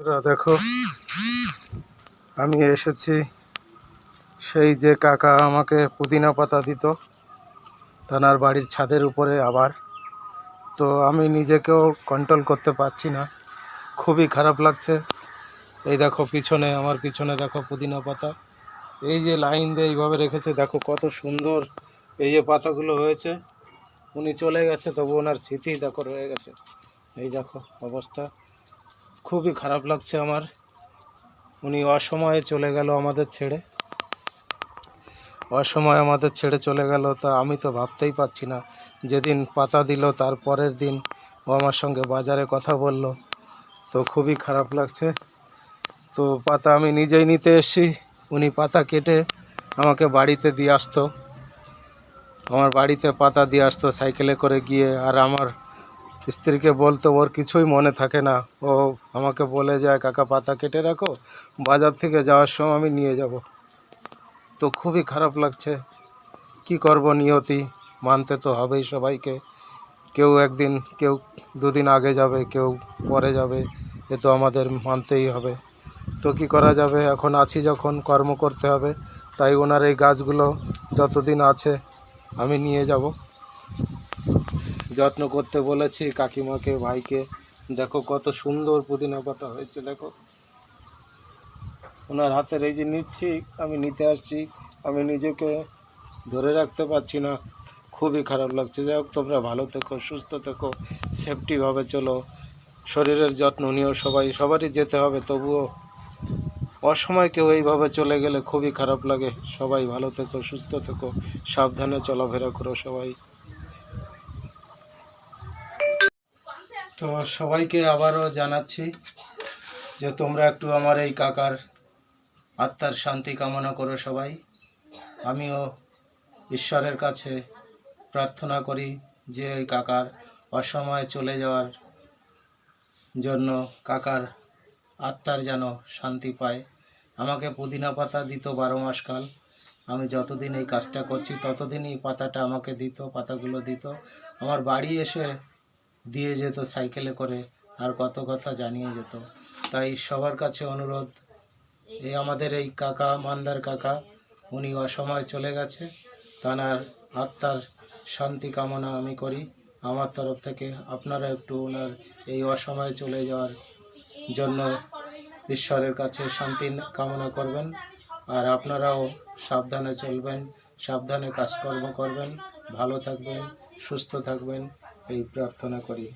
দেখো আমি এসেছি সেই যে কাকা আমাকে পুদিনা পাতা দিত তার বাড়ির ছাদের উপরে আবার। তো আমি নিজেকেও কন্ট্রোল করতে পারছি না, খুবই খারাপ লাগছে। এই দেখো পিছনে, আমার পিছনে দেখো পুদিনা পাতা, এই যে লাইন দিয়ে এইভাবে রেখেছে, দেখো কত সুন্দর এই যে পাতাগুলো হয়েছে। উনি চলে গেছে, তবু ওনার স্মৃতি দেখো রয়ে গেছে। এই দেখো অবস্থা, খুবই খারাপ লাগছে আমার। উনি অসময়ে চলে গেল আমাদের ছেড়ে, অসময়ে আমাদের ছেড়ে চলে গেল। তা আমি তো ভাবতেই পারছি না, যেদিন পাতা দিল তার পরের দিন ও আমার সঙ্গে বাজারে কথা বলল। তো খুবই খারাপ লাগছে। তো পাতা আমি নিজেই নিতে এসেছি, উনি পাতা কেটে আমাকে বাড়িতে দিয়ে আসতো, আমার বাড়িতে পাতা দিয়ে আসতো সাইকেলে করে গিয়ে। আর আমার স্ত্রীকে বলতো, ওর কিছুই মনে থাকে না, ও আমাকে বলে যায় কাকা পাতা কেটে রাখো, বাজার থেকে যাওয়ার সময় আমি নিয়ে যাব। তো খুবই খারাপ লাগছে, কি করব, নিয়তি মানতে তো হবেই সবাইকে। কেউ একদিন, কেউ দুদিন আগে যাবে, কেউ পরে যাবে, এ তো আমাদের মানতেই হবে। তো কি করা যাবে, এখন আছি যখন কর্ম করতে হবে। তাই ওনার এই গাছগুলো যতদিন আছে আমি নিয়ে যাব, যত্ন করতে বলেছি কাকিমাকে, ভাইকে। দেখো কত সুন্দর পুদিনা পাতা হয়েছে, দেখো ওনার হাতের এই যে নিচ্ছি, আমি নিতে আসছি, আমি নিজেকে ধরে রাখতে পারছি না, খুবই খারাপ লাগছে। যাই হোক, তোমরা ভালো থেকো, সুস্থ থেকো, সেফটিভাবে চলো, শরীরের যত্ন নিও। সবারই যেতে হবে, তবুও অসময় কেউ এইভাবে চলে গেলে খুবই খারাপ লাগে। সবাই ভালো থেকো, সুস্থ থেকো, সাবধানে চলাফেরা করো সবাই। তো সবাইকে আবারও জানাচ্ছি যে তোমরা একটু আমার এই কাকার আত্মার শান্তি কামনা করো সবাই। আমিও ঈশ্বরের কাছে প্রার্থনা করি যে এই কাকার অসময়ে চলে যাওয়ার জন্য কাকার আত্মার যেন শান্তি পায়। আমাকে পুদিনা পাতা দিত 12 মাস কাল, আমি যতদিন এই কাজটা করছি ততদিনই পাতাটা আমাকে দিত, পাতাগুলো দিত, আমার বাড়ি এসে দিয়ে যেত সাইকেলে করে, আর কত কথা জানিয়ে যেত। তাই সবার কাছে অনুরোধ, এই আমাদের এই কাকা, মান্দার কাকা, উনি অসময়ে চলে গেছে, তার আত্মার শান্তি কামনা আমি করি আমার তরফ থেকে। আপনারা একটু ওনার এই অসময়ে চলে যাওয়ার জন্য ঈশ্বরের কাছে শান্তি কামনা করবেন। আর আপনারাও সাবধানে চলবেন, সাবধানে কাজকর্ম করবেন, ভালো থাকবেন, সুস্থ থাকবেন, এই প্রার্থনা করি।